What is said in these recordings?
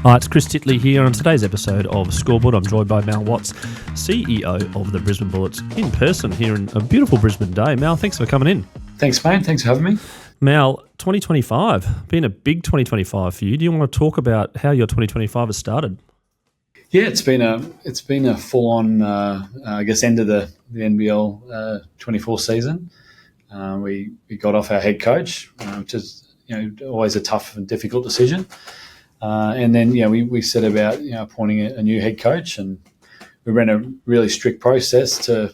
Hi, it's Chris Titley here. On today's episode of Scoreboard, I'm joined by Mal Watts, CEO of the Brisbane Bullets, in person here in a beautiful Brisbane day. Mal, thanks for coming in. Thanks, mate. Thanks for having me. Mal, 2025, been a big 2025 for you. Do you want to talk about how your 2025 has started? Yeah, it's been a full on, end of the NBL 24 season. We got off our head coach, which is always a tough and difficult decision. And then we set about appointing a new head coach, and we ran a really strict process to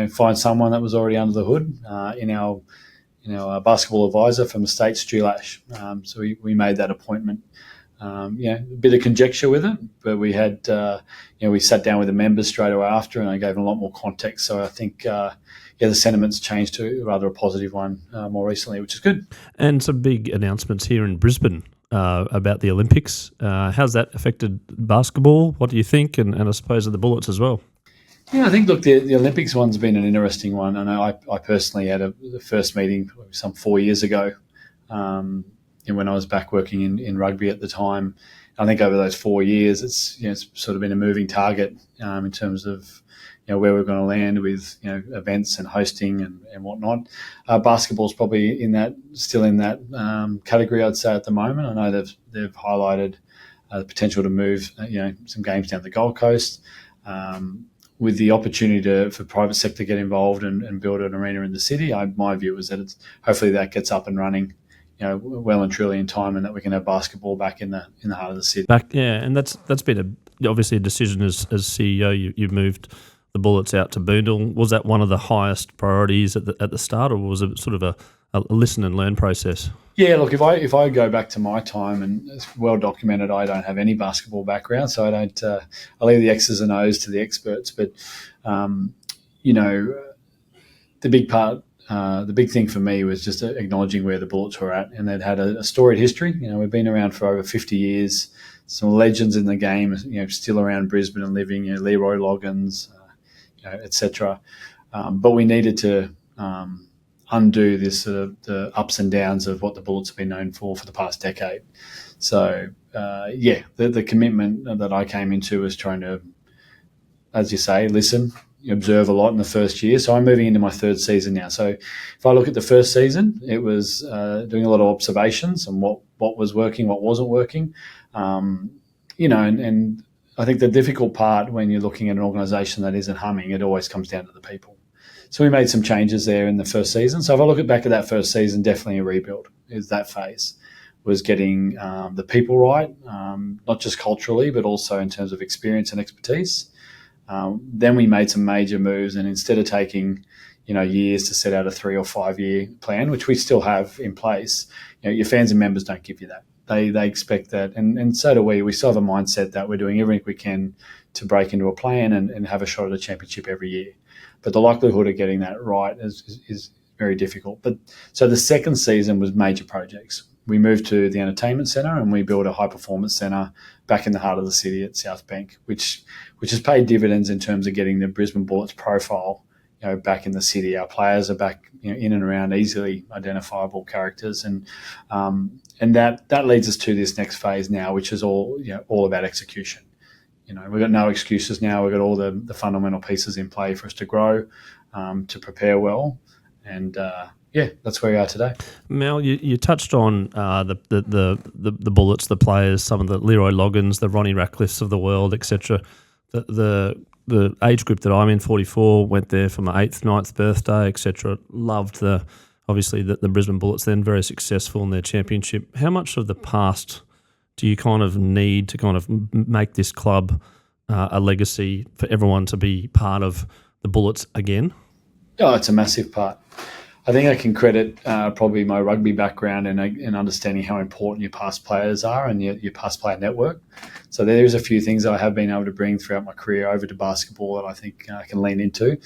find someone that was already under the hood in our basketball advisor from the state, Stu Lash. So we made that appointment. A bit of conjecture with it, but we had we sat down with the members straight away after, and I gave them a lot more context. So I think the sentiment's changed to rather a positive one more recently, which is good. And some big announcements here in Brisbane about the Olympics. How's that affected basketball? What do you think? And I suppose of the Bullets as well. Yeah, I think, look, the Olympics one's been an interesting one. I know I personally had the first meeting some 4 years ago when I was back working in rugby at the time. I think over those 4 years, it's sort of been a moving target in terms of where we're going to land with events and hosting and whatnot. Basketball's probably still in that category, I'd say, at the moment. I know they've highlighted the potential to move some games down the Gold Coast. With the opportunity for private sector to get involved and build an arena in the city, my view is that hopefully that gets up and running, well and truly in time, and that we can have basketball back in the heart of the city. And that's been obviously a decision as CEO. You've moved the Bullets out to Boondall. Was that one of the highest priorities at the start, or was it sort of a listen and learn process? Yeah, look, if I go back to my time, and it's well documented, I don't have any basketball background, so I don't. I leave the X's and O's to the experts. But the big thing for me was just acknowledging where the Bullets were at, and they'd had a storied history. We've been around for over 50 years. Some legends in the game, still around Brisbane and living. Leroy Loggins, etc. But we needed to undo this the ups and downs of what the Bullets have been known for the past decade. So, the commitment that I came into was trying to, as you say, listen, observe a lot in the first year. So I'm moving into my third season now. So if I look at the first season, it was doing a lot of observations and what was working, what wasn't working. And I think the difficult part when you're looking at an organisation that isn't humming, it always comes down to the people. So we made some changes there in the first season. So if I look back at that first season, definitely a rebuild is that phase, was getting the people right, not just culturally, but also in terms of experience and expertise. Then we made some major moves, and instead of taking years to set out a 3 or 5 year plan, which we still have in place, your fans and members don't give you that. They expect that, and so do we. We still have a mindset that we're doing everything we can to break into a plan and have a shot at a championship every year. But the likelihood of getting that right is very difficult. But so the second season was major projects. We moved to the entertainment centre, and we built a high performance centre back in the heart of the city at South Bank, which has paid dividends in terms of getting the Brisbane Bullets profile back in the city. Our players are back in and around easily identifiable characters, and that leads us to this next phase now, which is all about execution. We've got no excuses now. We've got all the fundamental pieces in play for us to grow, to prepare well, and that's where we are today. Mel, you touched on the Bullets, the players, some of the Leroy Loggins, the Ronnie Ratcliffes of the world, etc. The age group that I'm in, 44, went there for my 8th, 9th birthday, etc. Loved the Brisbane Bullets, then very successful in their championship. How much of the past do you kind of need to kind of make this club a legacy for everyone to be part of the Bullets again? Oh, it's a massive part. I think I can credit probably my rugby background and understanding how important your past players are and your past player network. So there's a few things I have been able to bring throughout my career over to basketball that I think I can lean into.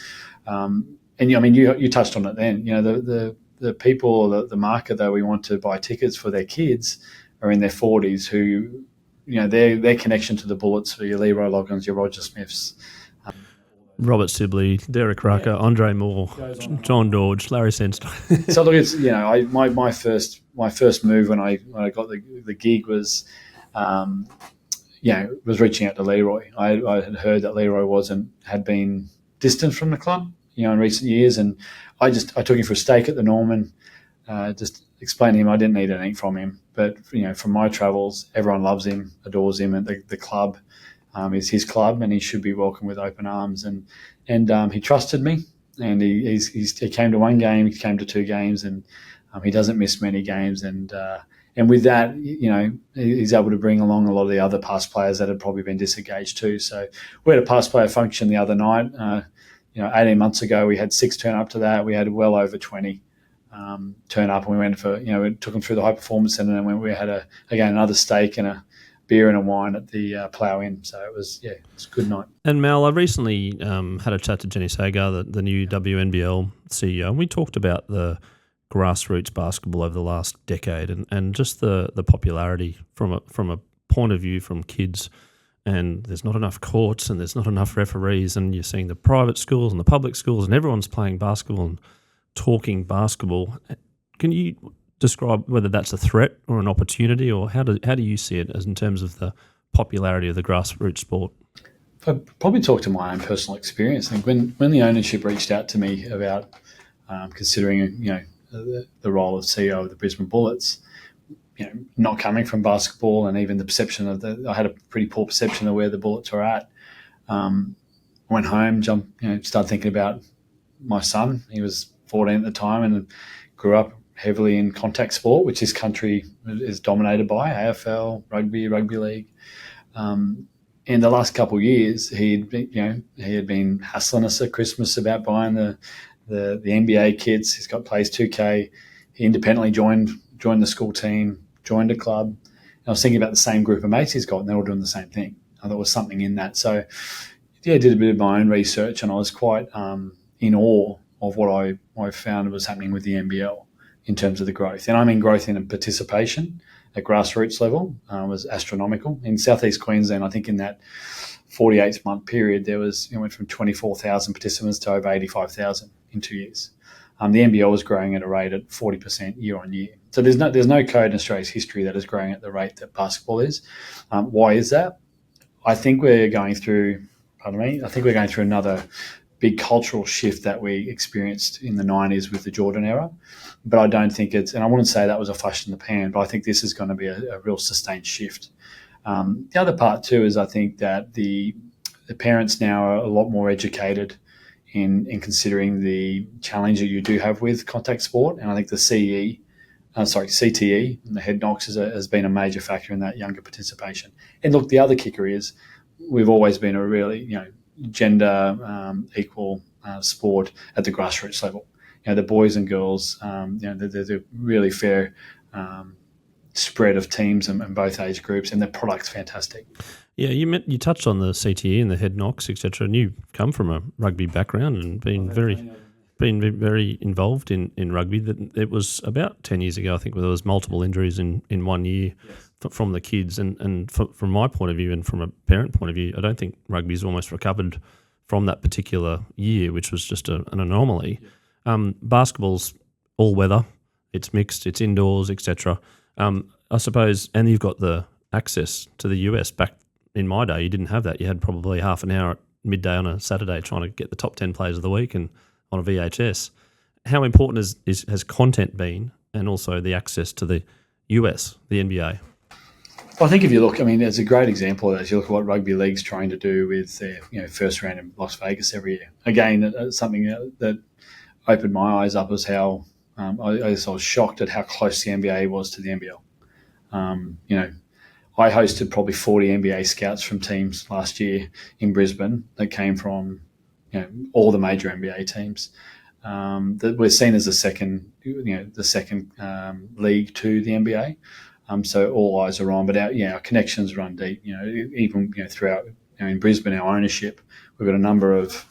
You touched on it then. The people, or the market that we want to buy tickets for their kids are in their 40s who, their connection to the Bullets for your Leroy Loggins, your Roger Smiths, Robert Sibley, Derek Rucker, Andre Moore, John Dodge, Larry Sandstone. So look, it's my first move when I got the gig was was reaching out to Leroy. I had heard that Leroy had been distant from the club, in recent years, and I took him for a steak at the Norman. Just explained to him I didn't need anything from him, but from my travels, everyone loves him, adores him, and the club is his club, and he should be welcomed with open arms. And he trusted me, and he came to one game, he came to two games, and he doesn't miss many games. And with that, he's able to bring along a lot of the other past players that had probably been disengaged too. So we had a past player function the other night. 18 months ago, we had 6 turn up to that. We had well over 20 turn up, and we went for, we took them through the high performance centre, and then we had another steak and a beer and a wine at the Plough Inn. So it was a good night. And Mal, I recently had a chat to Jenny Sagar, the new WNBL CEO, and we talked about the grassroots basketball over the last decade and just the popularity from a point of view from kids. And there's not enough courts and there's not enough referees, and you're seeing the private schools and the public schools and everyone's playing basketball and talking basketball. Can you describe whether that's a threat or an opportunity, or how do you see it as in terms of the popularity of the grassroots sport? I'd probably talk to my own personal experience. I think when the ownership reached out to me about considering the role of CEO of the Brisbane Bullets, not coming from basketball, and even the perception I had a pretty poor perception of where the Bullets were at. Went home, started thinking about my son. He was 14 at the time and grew up heavily in contact sport, which this country is dominated by, AFL, rugby league. In the last couple of years, he had been hassling us at Christmas about buying the NBA kits. He's got plays 2K. He independently joined the school team, joined a club. And I was thinking about the same group of mates he's got, and they're all doing the same thing. There was something in that. So, I did a bit of my own research, and I was quite in awe of what I found was happening with the NBL in terms of the growth. And I mean growth in participation at grassroots level was astronomical. In southeast Queensland, I think in that 48-month period, there was went from 24,000 participants to over 85,000 in 2 years. The NBL was growing at a rate at 40% year on year. So there's no code in Australia's history that is growing at the rate that basketball is. Why is that? I think we're going through another big cultural shift that we experienced in the 90s with the Jordan era. But I don't think and I wouldn't say that was a flash in the pan, but I think this is going to be a real sustained shift. The other part too is I think that the parents now are a lot more educated in considering the challenge that you do have with contact sport. And I think the CTE and the head knocks has been a major factor in that younger participation. And look, the other kicker is we've always been a really, gender equal sport at the grassroots level. The boys and girls, there's a really fair spread of teams in both age groups, and the product's fantastic. Yeah, you touched on the CTE and the head knocks, etc. And you come from a rugby background and been very involved in rugby. That it was about 10 years ago, I think, where there was multiple injuries in 1 year. Yes. From the kids, and from my point of view and from a parent point of view, I don't think rugby's almost recovered from that particular year, which was just an anomaly. Basketball's all weather, it's mixed, it's indoors, etc. I suppose, and you've got the access to the US. Back in my day, you didn't have that. You had probably half an hour at midday on a Saturday trying to get the top 10 players of the week and on a VHS. How important has content been, and also the access to the US, the NBA? Well, I think if you look, there's a great example of that. As you look at what rugby league's trying to do with their first round in Las Vegas every year. Again, something that opened my eyes up was how I was shocked at how close the NBA was to the NBL. I hosted probably 40 NBA scouts from teams last year in Brisbane that came from all the major NBA teams. That we're seen as the second league to the NBA. So all eyes are on, but our connections run deep. Even throughout in Brisbane, our ownership, we've got a number of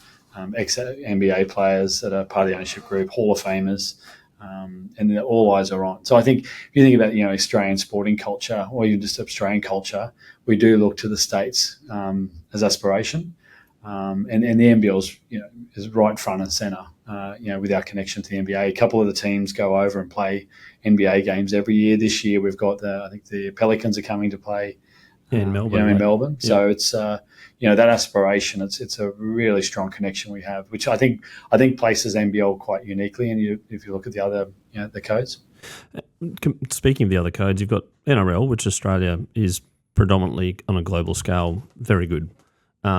ex-NBA players that are part of the ownership group, Hall of Famers, and all eyes are on. So I think if you think about Australian sporting culture, or even just Australian culture, we do look to the States as aspiration, and the NBL is right front and centre. With our connection to the NBA, a couple of the teams go over and play NBA games every year. This year we've got I think the Pelicans are coming to play in Melbourne. In right? Melbourne. Yeah. So it's that aspiration. It's a really strong connection we have, which I think places NBL quite uniquely. And if you look at the other the codes. Speaking of the other codes, you've got NRL, which Australia is predominantly on a global scale very good.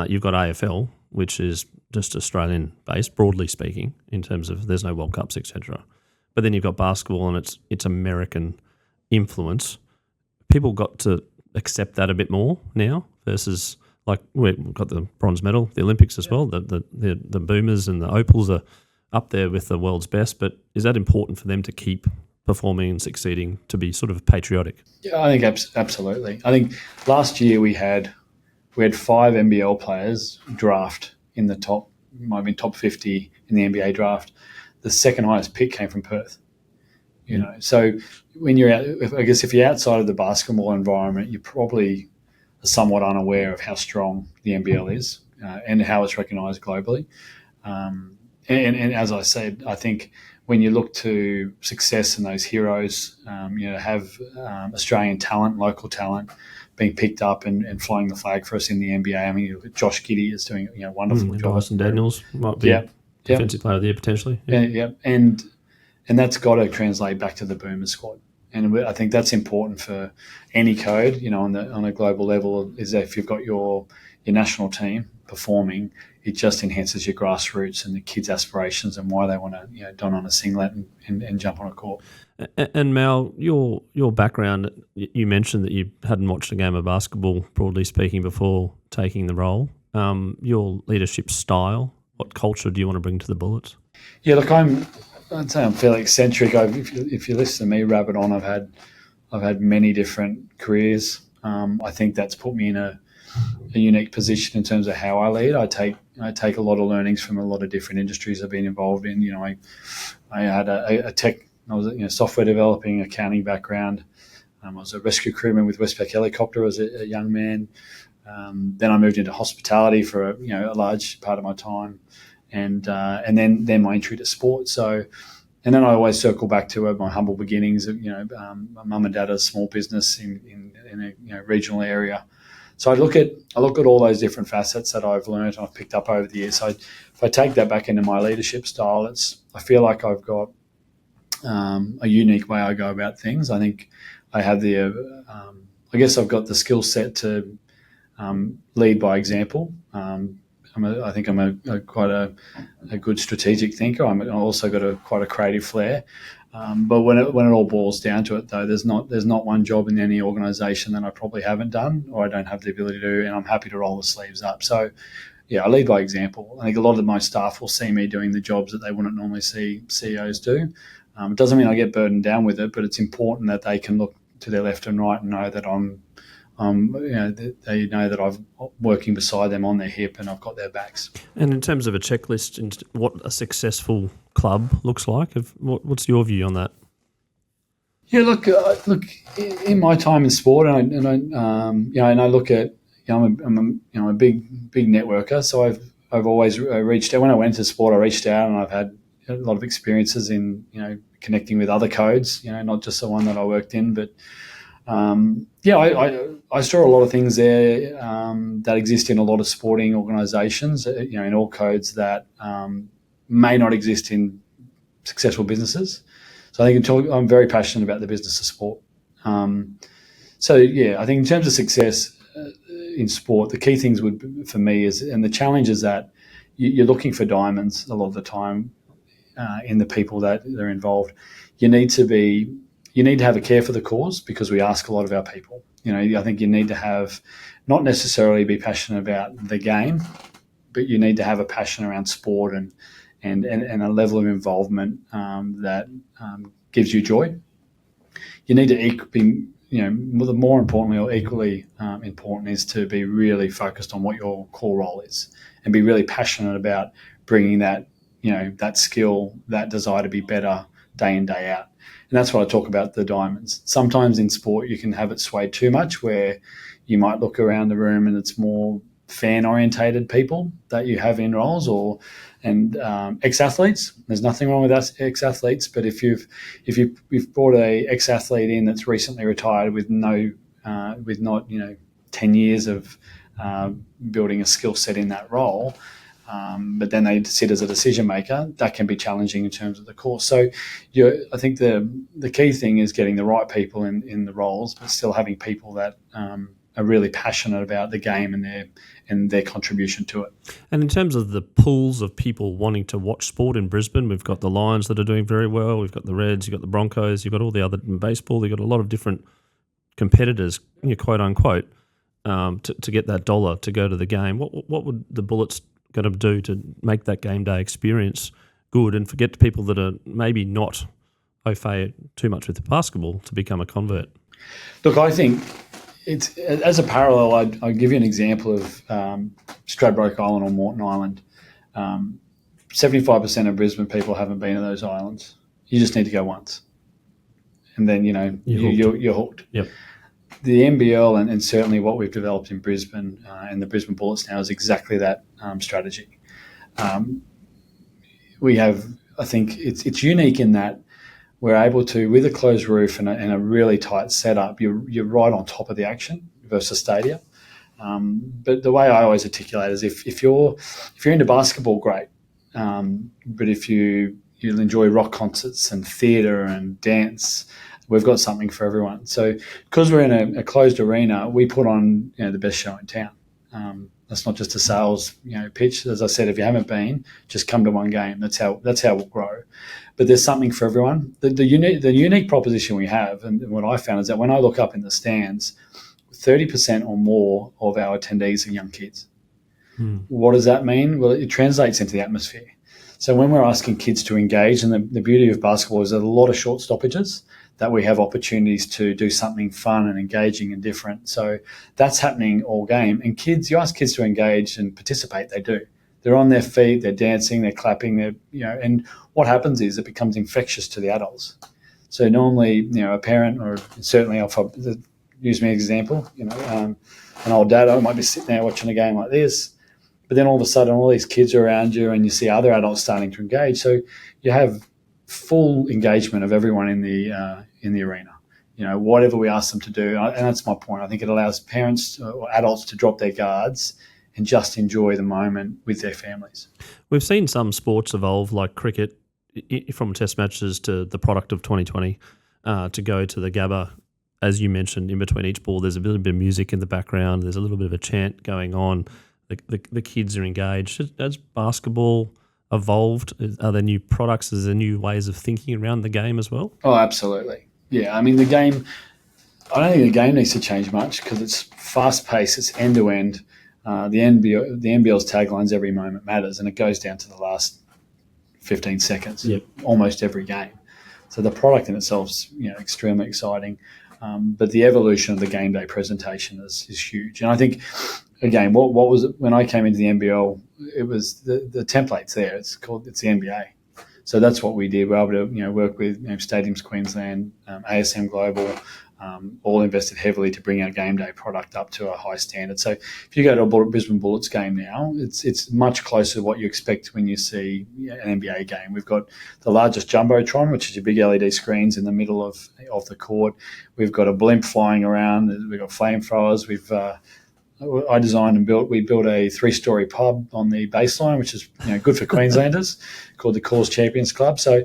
You've got AFL, which is just Australian based, broadly speaking, in terms of there's no World Cups, etc. But then you've got basketball and it's American influence. People got to accept that a bit more now versus like we've got the bronze medal, the Olympics as well. The Boomers and the Opals are up there with the world's best. But is that important for them to keep performing and succeeding, to be sort of patriotic? Yeah, I think absolutely. I think last year we had 5 NBL players draft in the top 50 in the NBA draft. The second highest pick came from Perth. So when you're out, I guess if you're outside of the basketball environment, you probably are somewhat unaware of how strong the NBL is and how it's recognised globally. And as I said, I think when you look to success in those heroes, have Australian talent, local talent being picked up and flying the flag for us in the NBA. I mean, you look at Josh Giddey is doing a wonderful job. Dyson Daniels might be defensive player of the year potentially. And that's got to translate back to the Boomers squad. And I think that's important for any code, on a global level, is that if you've got your national team performing, it just enhances your grassroots and the kids' aspirations and why they want to don on a singlet and jump on a court. And Mal, your background, you mentioned that you hadn't watched a game of basketball, broadly speaking, before taking the role. Your leadership style, what culture do you want to bring to the Bullets? Yeah, look, I'd say I'm fairly eccentric. If you listen to me rabbit on, I've had many different careers. I think that's put me in a unique position in terms of how I lead. I take a lot of learnings from a lot of different industries I've been involved in. I had a tech. I was software developing, accounting background. I was a rescue crewman with Westpac Helicopter as a young man. Then I moved into hospitality for a large part of my time. And then my entry to sport. So, and then I always circle back to my humble beginnings. My mum and dad had a small business in a regional area. So I look at all those different facets that I've learned and I've picked up over the years. So if I take that back into my leadership style, I feel like I've got a unique way I go about things. I think I have I guess I've got the skill set to lead by example. I think I'm quite a good strategic thinker. I've also got quite a creative flair. But when it all boils down to it, though, there's not one job in any organisation that I probably haven't done or I don't have the ability to do, and I'm happy to roll the sleeves up. So, yeah, I lead by example. I think a lot of my staff will see me doing the jobs that they wouldn't normally see CEOs do. It doesn't mean I get burdened down with it, but it's important that they can look to their left and right and know that they know that I'm working beside them on their hip and I've got their backs. And in terms of a checklist, what a successful club looks like, what's your view on that? Yeah, look. In my time in sport, and I look at, I'm a big networker. So I've always reached out. When I went to sport, I reached out, and I've had a lot of experiences in connecting with other codes. Not just the one that I worked in, but. I saw a lot of things there that exist in a lot of sporting organisations, in all codes that may not exist in successful businesses. So I think I'm very passionate about the business of sport. I think in terms of success in sport, the key things for me and the challenge is that you're looking for diamonds a lot of the time in the people that are involved. You need to have a care for the cause because we ask a lot of our people. I think you need to have, not necessarily be passionate about the game, but you need to have a passion around sport and a level of involvement that gives you joy. You need to be, more importantly or equally important is to be really focused on what your core role is and be really passionate about bringing that, that skill, that desire to be better day in, day out. And that's what I talk about, the diamonds. Sometimes in sport you can have it swayed too much where you might look around the room and it's more fan-orientated people that you have in roles and ex-athletes. There's nothing wrong with us ex-athletes, but if you've brought a ex-athlete in that's recently retired with not 10 years of building a skill set in that role, but then they sit as a decision maker, that can be challenging in terms of the course. So I think the key thing is getting the right people in the roles, but still having people that are really passionate about the game and their contribution to it. And in terms of the pools of people wanting to watch sport in Brisbane, we've got the Lions that are doing very well, we've got the Reds, you've got the Broncos, you've got all the other in baseball, you've got a lot of different competitors, quote unquote, to get that dollar to go to the game. What would the Bullets going to do to make that game day experience good and forget people that are maybe not au fait too much with the basketball to become a convert? Look, I think it's as a parallel. I'd give you an example of Stradbroke Island or Moreton Island. 75% of Brisbane people haven't been to those islands. You just need to go once, and then you're hooked. Yep. The NBL and certainly what we've developed in Brisbane and the Brisbane Bullets now is exactly that strategy. We have, I think, it's unique in that we're able to, with a closed roof and a really tight setup, you're right on top of the action versus stadia. But the way I always articulate is if you're into basketball, great. But if you'll enjoy rock concerts and theatre and dance, we've got something for everyone. So because we're in a closed arena, we put on the best show in town. That's not just a sales pitch. As I said, if you haven't been, just come to one game. That's how we'll grow. But there's something for everyone. The unique proposition we have, and what I found is that when I look up in the stands, 30% or more of our attendees are young kids. What does that mean? Well, it translates into the atmosphere. So when we're asking kids to engage, and the beauty of basketball is there's a lot of short stoppages that we have opportunities to do something fun and engaging and different. So that's happening all game. And kids, you ask kids to engage and participate, they do. They're on their feet, they're dancing, they're clapping, and what happens is it becomes infectious to the adults. So normally, a parent, or certainly I'll use me as an example, an old dad, I might be sitting there watching a game like this, but then all of a sudden all these kids are around you and you see other adults starting to engage. So you have full engagement of everyone in the arena. Whatever we ask them to do, and that's my point. I think it allows parents or adults to drop their guards and just enjoy the moment with their families. We've seen some sports evolve, like cricket, from test matches to the product of 2020, to go to the Gabba. As you mentioned, in between each ball, there's a little bit of music in the background. There's a little bit of a chant going on. The kids are engaged. Has basketball evolved? Are there new products? Is there new ways of thinking around the game as well? Oh, absolutely. Yeah, I mean, the game, I don't think the game needs to change much because it's fast-paced, it's end-to-end. The NBL's tagline is every moment matters, and it goes down to the last 15 seconds, almost every game. So the product in itself is extremely exciting. But the evolution of the game day presentation is huge. And I think, again, what was it when I came into the NBL? It was the template's there. It's the NBA. So that's what we did. We were able to work with Stadiums Queensland, ASM Global, all invested heavily to bring our game day product up to a high standard. So if you go to a Brisbane Bullets game now, it's much closer to what you expect when you see an NBA game. We've got the largest Jumbotron, which is your big LED screens in the middle of the court. We've got a blimp flying around. We've got flamethrowers. I designed and built a 3-story pub on the baseline, which is good for Queenslanders, called the Cause Champions Club. So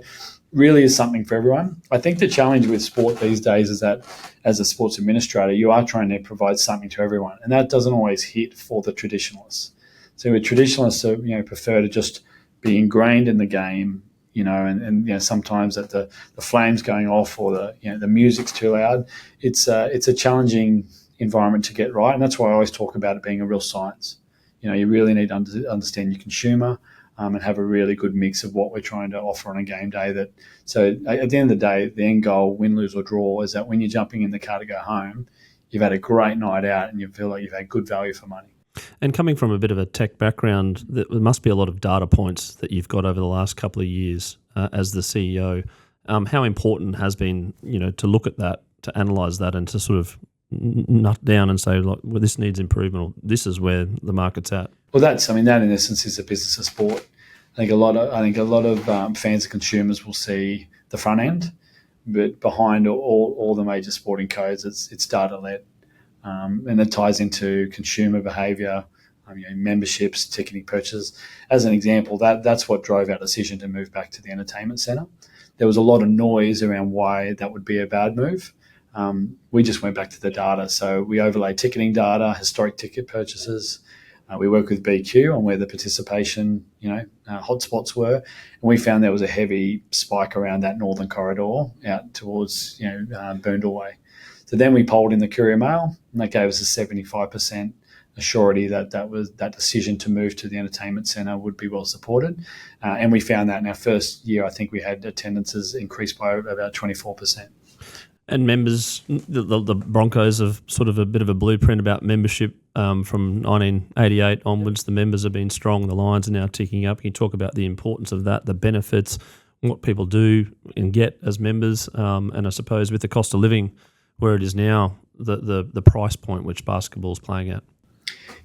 really is something for everyone. I think the challenge with sport these days is that as a sports administrator, you are trying to provide something to everyone, and that doesn't always hit for the traditionalists. So with traditionalists, prefer to just be ingrained in the game, and sometimes that the flames going off or the music's too loud. It's a challenging environment to get right, and that's why I always talk about it being a real science. You really need to understand your consumer and have a really good mix of what we're trying to offer on a game day. So at the end of the day, the end goal, win, lose or draw, is that when you're jumping in the car to go home, you've had a great night out and you feel like you've had good value for money. And coming from a bit of a tech background, there must be a lot of data points that you've got over the last couple of years as the CEO. How important has been, to look at that, to analyse that, and to sort of nut down and say, like, well, this needs improvement, or this is where the market's at? Well, that in essence is the business of sport. I think a lot of fans and consumers will see the front end, but behind all the major sporting codes, it's data led. and it ties into consumer behaviour, memberships, ticketing purchases. As an example, that's what drove our decision to move back to the entertainment centre. There was a lot of noise around why that would be a bad move. We just went back to the data. So we overlaid ticketing data, historic ticket purchases. We work with BQ on where the participation, hotspots were, and we found there was a heavy spike around that northern corridor out towards, Boondall Way. So then we polled in the Courier Mail, and that gave us a 75% surety that decision to move to the entertainment centre would be well supported. And we found that in our first year, I think we had attendances increased by about 24%. And members, the Broncos have sort of a bit of a blueprint about membership from 1988 onwards. The members have been strong. The Lions are now ticking up. Can you talk about the importance of that, the benefits, what people do and get as members, and I suppose with the cost of living where it is now, the price point which basketball's playing at?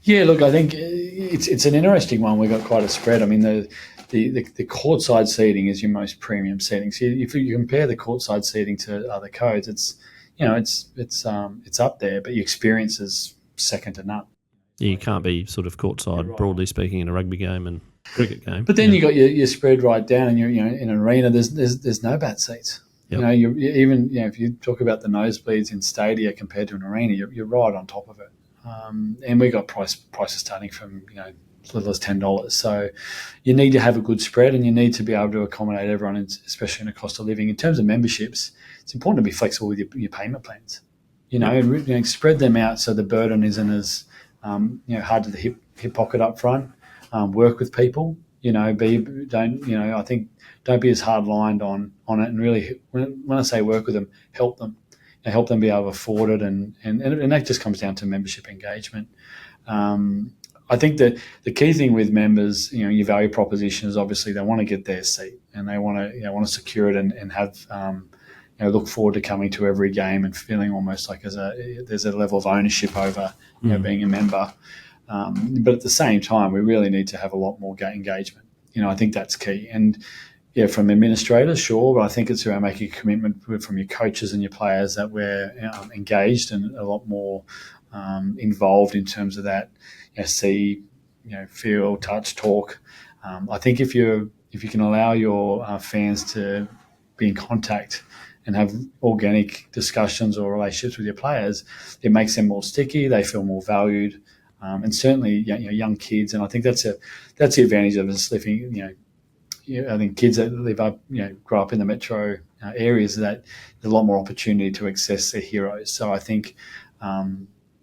Yeah, look, I think it's an interesting one. We've got quite a spread. I mean, the courtside seating is your most premium seating. So if you compare the courtside seating to other codes, it's up there, but your experience is second to none. You can't be sort of courtside, right, broadly speaking, in a rugby game and cricket game. But then you got your spread right down, and you're in an arena. There's no bad seats. Yep. If you talk about the nosebleeds in stadia compared to an arena, you're right on top of it. And we got prices starting from as little as $10. So you need to have a good spread, and you need to be able to accommodate everyone, especially in a cost of living. In terms of memberships, it's important to be flexible with your payment plans. Spread them out so the burden isn't as hard to the hip pocket up front. Work with people. I think don't be as hard lined on it, and really when I say work with them, help them. Help them be able to afford it, and that just comes down to membership engagement. I think that the key thing with members, your value proposition is obviously they want to get their seat, and they want to secure it and have look forward to coming to every game and feeling almost like there's a level of ownership over being a member. But at the same time, we really need to have a lot more engagement. I think that's key. And from administrators, sure, but I think it's around making a commitment from your coaches and your players that we're engaged and a lot more involved in terms of that. See, feel, touch, talk. I think if you can allow your fans to be in contact and have organic discussions or relationships with your players, it makes them more sticky. They feel more valued, and certainly young kids. And I think that's the advantage of us living. I think kids that live up, grow up in the metro areas, that there's a lot more opportunity to access their heroes. So I think,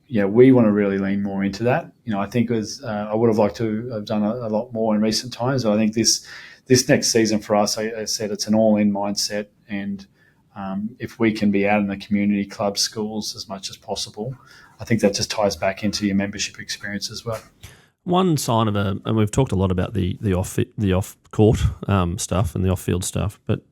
we want to really lean more into that. I think I would have liked to have done a lot more in recent times. But I think this next season for us, I said it's an all-in mindset, and if we can be out in the community, clubs, schools as much as possible, I think that just ties back into your membership experience as well. One sign of and we've talked a lot about the off court stuff and the off field stuff, but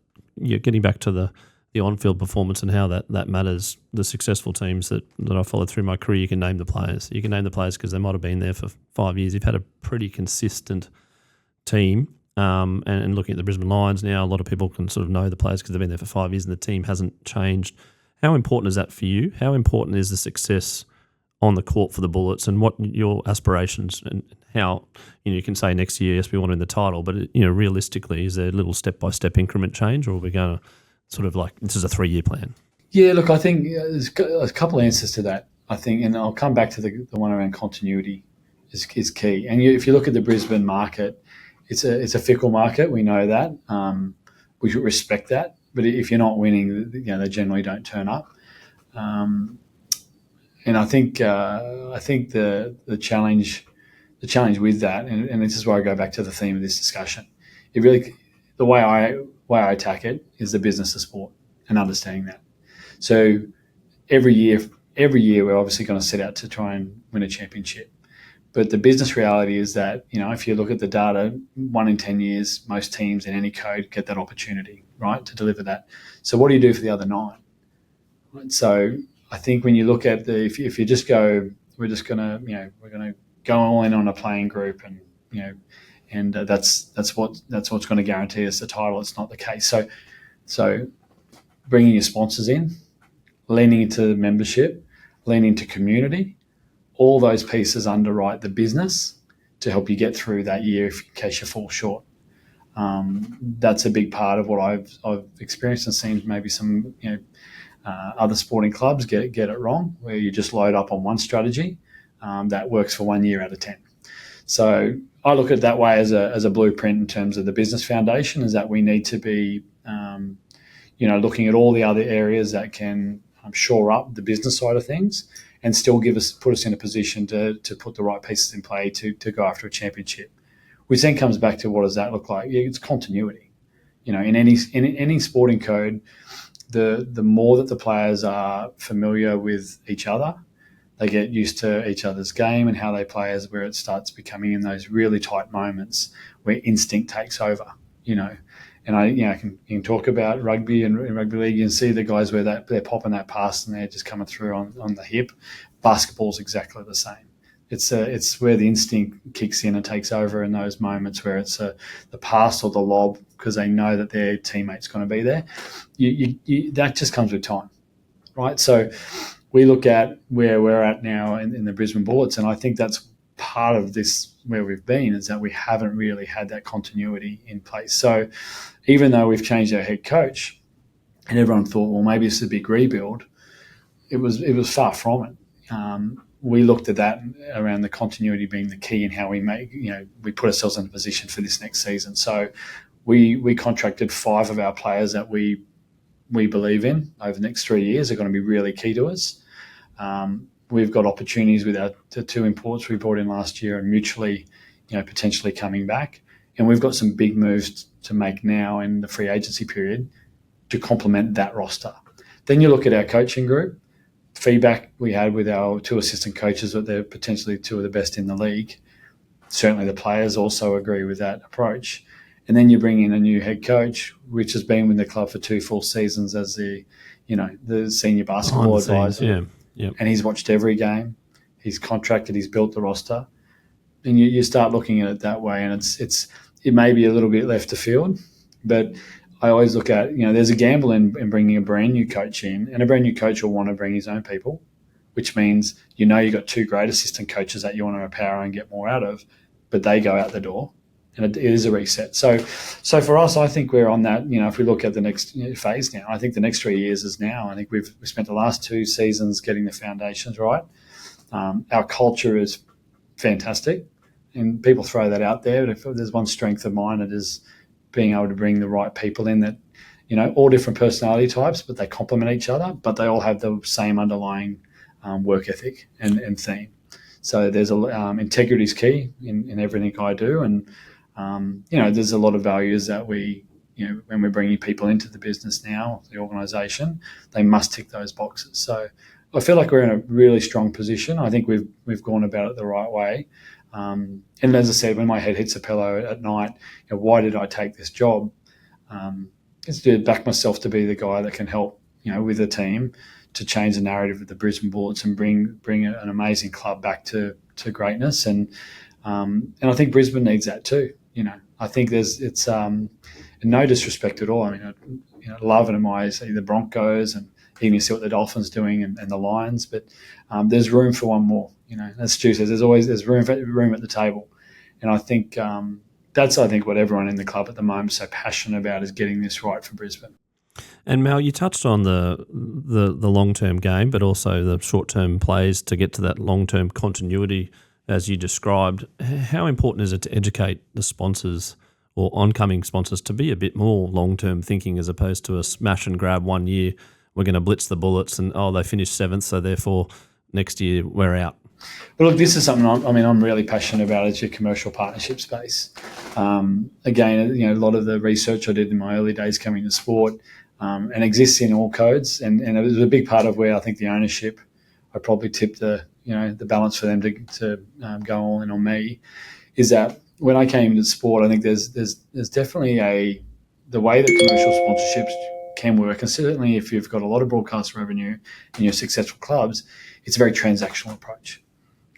getting back to the on field performance and how that matters. The successful teams that I followed through my career, you can name the players. You can name the players because they might have been there for 5 years. You've had a pretty consistent team. And looking at the Brisbane Lions now, a lot of people can sort of know the players because they've been there for 5 years and the team hasn't changed. How important is that for you? How important is the success on the court for the Bullets, and what your aspirations, and how you can say next year, yes, we want to win the title, but realistically, is there a little step-by-step increment change, or are we going to sort of like this is a 3-year plan? Yeah, look, I think there's a couple of answers to that. I think, and I'll come back to the one around continuity is key. And if you look at the Brisbane market, it's a fickle market. We know that. We should respect that. But if you're not winning, they generally don't turn up. And I think the challenge with that, and this is where I go back to the theme of this discussion. The way I attack it is the business of sport and understanding that. So every year we're obviously going to set out to try and win a championship. But the business reality is that, if you look at the data, 1 in 10 years, most teams in any code get that opportunity, right, to deliver that. So what do you do for the other 9? Right? So I think when you look at if you just go, we're going to go all in on a playing group, and that's what's going to guarantee us the title. It's not the case. So bringing your sponsors in, leaning into the membership, lean into community. All those pieces underwrite the business to help you get through that year in case you fall short. That's a big part of what I've experienced and seen maybe some other sporting clubs get it wrong, where you just load up on one strategy that works for 1 year out of 10. So I look at it that way as a blueprint in terms of the business foundation, is that we need to be looking at all the other areas that can shore up the business side of things and still put us in a position to put the right pieces in play to go after a championship. Which then comes back to, what does that look like? It's continuity. In any sporting code, the more that the players are familiar with each other, they get used to each other's game and how they play, as where it starts becoming in those really tight moments where instinct takes over. And I can talk about rugby and rugby league and see the guys where they're popping that pass and they're just coming through on the hip. Basketball's exactly the same. It's where the instinct kicks in and takes over in those moments where it's the pass or the lob, because they know that their teammate's going to be there. That just comes with time, right? So we look at where we're at now in the Brisbane Bullets, and I think that's part of this, where we've been, is that we haven't really had that continuity in place. So even though we've changed our head coach and everyone thought, well, maybe it's a big rebuild, it was far from it. We looked at that around the continuity being the key in how we we put ourselves in a position for this next season. So we contracted 5 of our players that we believe in over the next 3 years are going to be really key to us. We've got opportunities with the 2 imports we brought in last year and mutually, potentially coming back. And we've got some big moves to make now in the free agency period to complement that roster. Then you look at our coaching group. Feedback we had with our 2 assistant coaches that they're potentially 2 of the best in the league. Certainly the players also agree with that approach. And then you bring in a new head coach, which has been with the club for 2 full seasons as the senior basketball advisor. Yeah. And he's watched every game. He's contracted. He's built the roster. And you start looking at it that way, and it may be a little bit left to field, but I always look at, there's a gamble in bringing a brand new coach in, and a brand new coach will want to bring his own people, which means you've got 2 great assistant coaches that you want to empower and get more out of, but they go out the door, and it is a reset. So for us, I think we're on that. If we look at the next phase now, I think the next 3 years is now. I think we've spent the last 2 seasons getting the foundations right. Our culture is fantastic, and people throw that out there. But if there's one strength of mine, it is being able to bring the right people in that, all different personality types, but they complement each other, but they all have the same underlying work ethic and theme. So there's integrity is key in everything I do. And, there's a lot of values that when we're bringing people into the business now, the organisation, they must tick those boxes. So I feel like we're in a really strong position. I think we've gone about it the right way. And as I said, when my head hits a pillow at night, why did I take this job? It's to back myself to be the guy that can help, with a team to change the narrative of the Brisbane Bullets and bring an amazing club back to greatness. And I think Brisbane needs that too. I think it's no disrespect at all. I mean, love and admire the Broncos, and even you see what the Dolphins doing and the Lions, but there's room for one more. As Stu says, there's room at the table, and I think that's what everyone in the club at the moment is so passionate about, is getting this right for Brisbane. And Mal, you touched on the long-term game, but also the short-term plays to get to that long-term continuity, as you described. How important is it to educate the sponsors or oncoming sponsors to be a bit more long-term thinking, as opposed to a smash and grab 1 year? We're going to blitz the Bullets, and they finished 7th, so therefore next year we're out. But look, this is something I'm really passionate about, is your commercial partnership space. Again, a lot of the research I did in my early days coming to sport and exists in all codes, and it was a big part of where I think the ownership, I probably tipped the balance for them to go all in on me, is that when I came into sport, I think there's definitely the way that commercial sponsorships can work, and certainly if you've got a lot of broadcast revenue and you're successful clubs, it's a very transactional approach.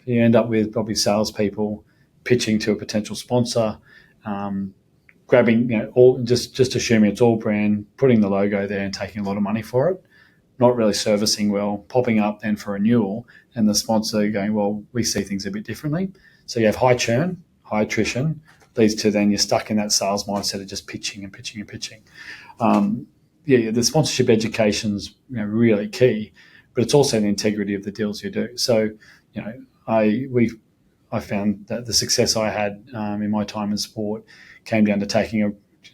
You end up with probably salespeople pitching to a potential sponsor, grabbing, all just assuming it's all brand, putting the logo there and taking a lot of money for it. not really servicing well, popping up then for renewal, and the sponsor going, well, we see things a bit differently. So you have high churn, high attrition, leads to then you're stuck in that sales mindset of just pitching and pitching and pitching. The sponsorship education's really key, but it's also the integrity of the deals you do. So, I found that the success I had in my time in sport came down to taking I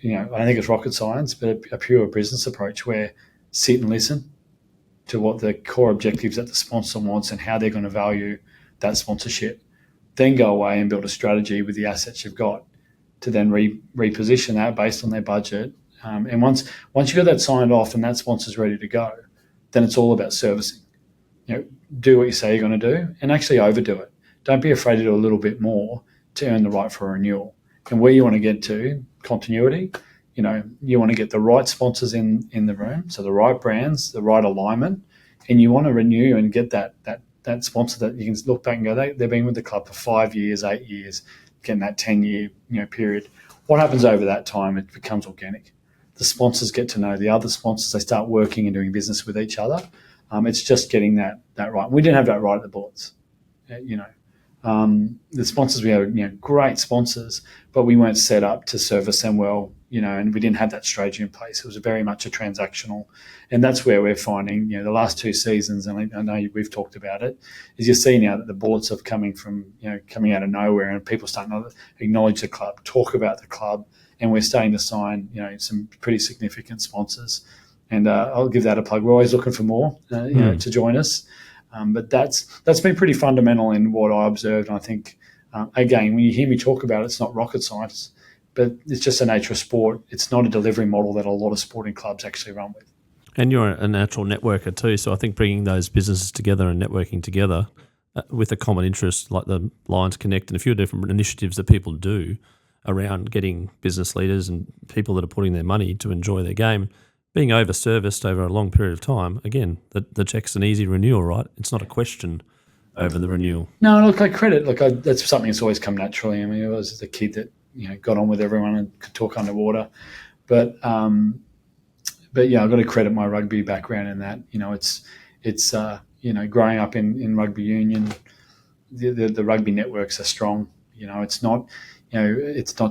don't think it's rocket science, but a pure business approach where sit and listen to what the core objectives that the sponsor wants and how they're going to value that sponsorship. Then go away and build a strategy with the assets you've got to then reposition that based on their budget. And once you got that signed off and that sponsor's ready to go, then it's all about servicing. Do what you say you're going to do and actually overdo it. Don't be afraid to do a little bit more to earn the right for a renewal. And where you want to get to, continuity, you want to get the right sponsors in the room, so the right brands, the right alignment, and you want to renew and get that sponsor that you can look back and go, they've been with the club for 5 years, 8 years, getting that 10-year period. What happens over that time? It becomes organic. The sponsors get to know the other sponsors. They start working and doing business with each other. It's just getting that right. We didn't have that right at the Bullets. The sponsors we had, great sponsors, but we weren't set up to service them well, and we didn't have that strategy in place. It was very much a transactional, and that's where we're finding, the last 2 seasons, and I know we've talked about it, is you see now that the Bullets are coming out of nowhere, and people starting to acknowledge the club, talk about the club, and we're starting to sign, some pretty significant sponsors. And I'll give that a plug. We're always looking for more, to join us. But that's been pretty fundamental in what I observed. And I think, again, when you hear me talk about it, it's not rocket science, but it's just the nature of sport. It's not a delivery model that a lot of sporting clubs actually run with. And you're a natural networker too. So I think bringing those businesses together and networking together with a common interest like the Lions Connect and a few different initiatives that people do around getting business leaders and people that are putting their money to enjoy their game, being over-serviced over a long period of time, again, the check's an easy renewal, right? It's not a question over the renewal. No, look, that's something that's always come naturally. I mean, I was a kid that got on with everyone and could talk underwater, but yeah, I've got to credit my rugby background in that. It's growing up in rugby union, the rugby networks are strong. It's not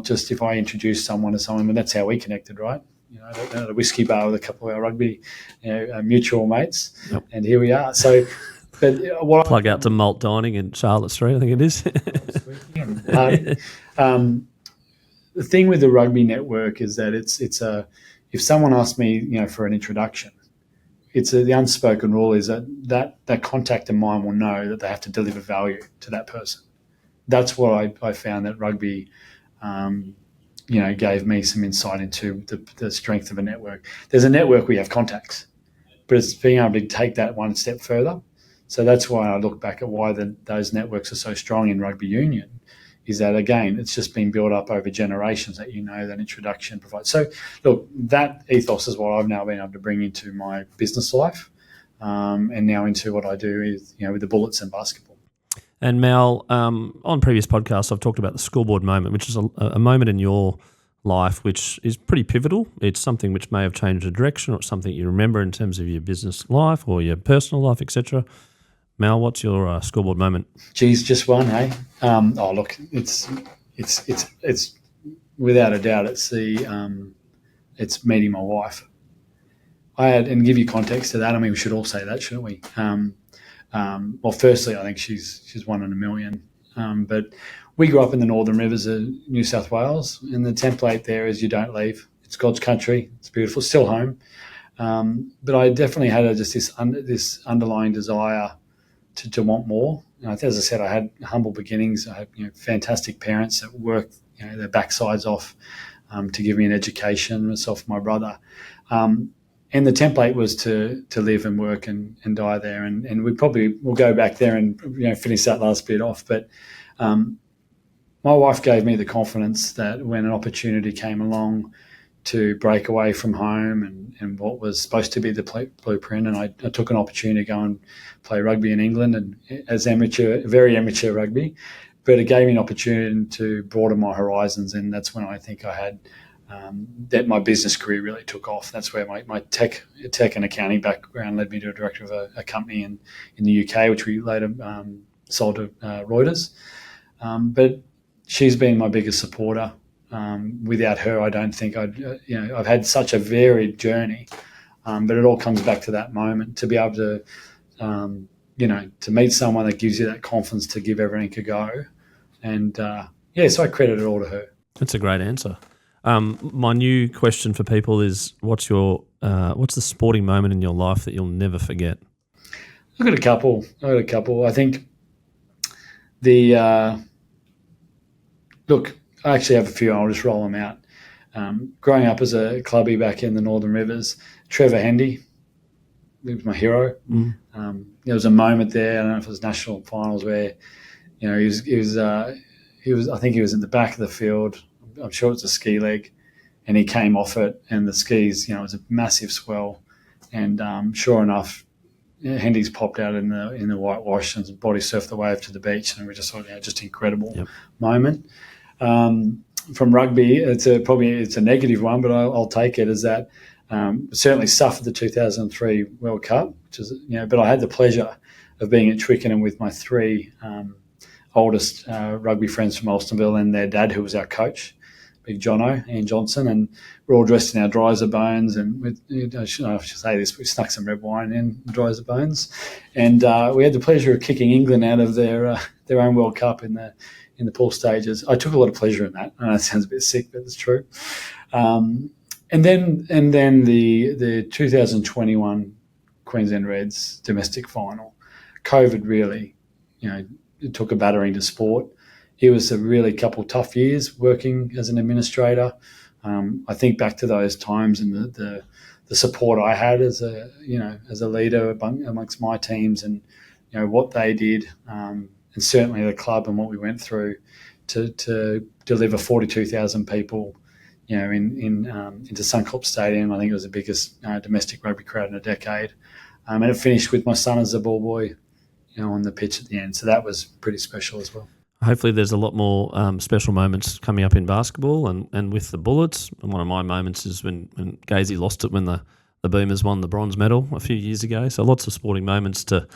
just if I introduce someone to someone, but that's how we connected, right? At a whiskey bar with a couple of our rugby mutual mates, yep. And here we are. So, but plug out to Malt Dining in Charlotte Street, I think it is. The thing with the rugby network is that it's if someone asks me, for an introduction, the unspoken rule is that contact of mine will know that they have to deliver value to that person. That's what I found that rugby. Gave me some insight into the strength of a network. There's a network we have contacts, but it's being able to take that one step further. So that's why I look back at why those networks are so strong in rugby union, is that, again, it's just been built up over generations that that introduction provides. So, look, that ethos is what I've now been able to bring into my business life and now into what I do with the Bullets and basketball. And Mal, on previous podcasts, I've talked about the scoreboard moment, which is a moment in your life which is pretty pivotal. It's something which may have changed the direction, or it's something you remember in terms of your business life or your personal life, etc. Mal, what's your scoreboard moment? Geez, just one, hey. Look, it's without a doubt, it's meeting my wife. And give you context to that. I mean, we should all say that, shouldn't we? Well, firstly, I think she's one in a million. But we grew up in the Northern Rivers of New South Wales, and the template there is you don't leave. It's God's country. It's beautiful. It's still home. But I definitely had just this underlying desire to want more. As I said, I had humble beginnings. I had fantastic parents that worked their backsides off to give me an education, myself and my brother. And the template was to live and work and die there. And we probably will go back there and finish that last bit off. But my wife gave me the confidence that when an opportunity came along to break away from home and what was supposed to be the blueprint, and I took an opportunity to go and play rugby in England and as very amateur rugby, but it gave me an opportunity to broaden my horizons, and that's when I think I had that my business career really took off. That's where my tech and accounting background led me to a director of a company in the UK, which we later sold to Reuters. But she's been my biggest supporter. Without her, I don't think I've had such a varied journey, but it all comes back to that moment, to be able to, to meet someone that gives you that confidence to give everything a go. And so I credit it all to her. That's a great answer. My new question for people is, what's the sporting moment in your life that you'll never forget? I've got a couple. I think I actually have a few. I'll just roll them out. Growing up as a clubby back in the Northern Rivers, Trevor Hendy, he was my hero. There was a moment there, I don't know if it was national finals, where he was I think he was in the back of the field. I'm sure it was a ski leg, and he came off it, and the skis, it was a massive swell, and sure enough, Hendy's popped out in the whitewash and body surfed the wave to the beach, and we just thought, just incredible moment. From rugby, it's a negative one, but I'll take it as that. Certainly suffered the 2003 World Cup, which is but I had the pleasure of being at Twickenham with my three oldest rugby friends from Alstonville and their dad, who was our coach, Big Jono, Ian Johnson, and we're all dressed in our Dryser Bones, and I should say this, we snuck some red wine in Dryser Bones, and we had the pleasure of kicking England out of their own World Cup in the pool stages. I took a lot of pleasure in that. I know it sounds a bit sick, but it's true. And then the 2021 Queensland Reds domestic final, COVID really, it took a battering to sport. It was a really couple tough years working as an administrator. I think back to those times and the support I had as a leader amongst my teams, and what they did, and certainly the club and what we went through to deliver 42,000 people, into Suncorp Stadium. I think it was the biggest domestic rugby crowd in a decade, and it finished with my son as the ball boy, on the pitch at the end. So that was pretty special as well. Hopefully there's a lot more special moments coming up in basketball and with the Bullets. And one of my moments is when Gazy lost it when the Boomers won the bronze medal a few years ago. So lots of sporting moments to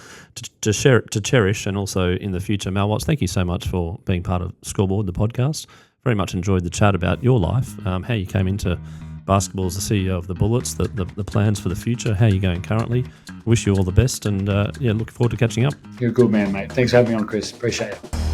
cherish, and also in the future. Mal Watts, thank you so much for being part of Scoreboard, the podcast. Very much enjoyed the chat about your life, how you came into basketball as the CEO of the Bullets, the plans for the future, how you're going currently. Wish you all the best, and look forward to catching up. You're a good man, mate. Thanks for having me on, Chris. Appreciate it.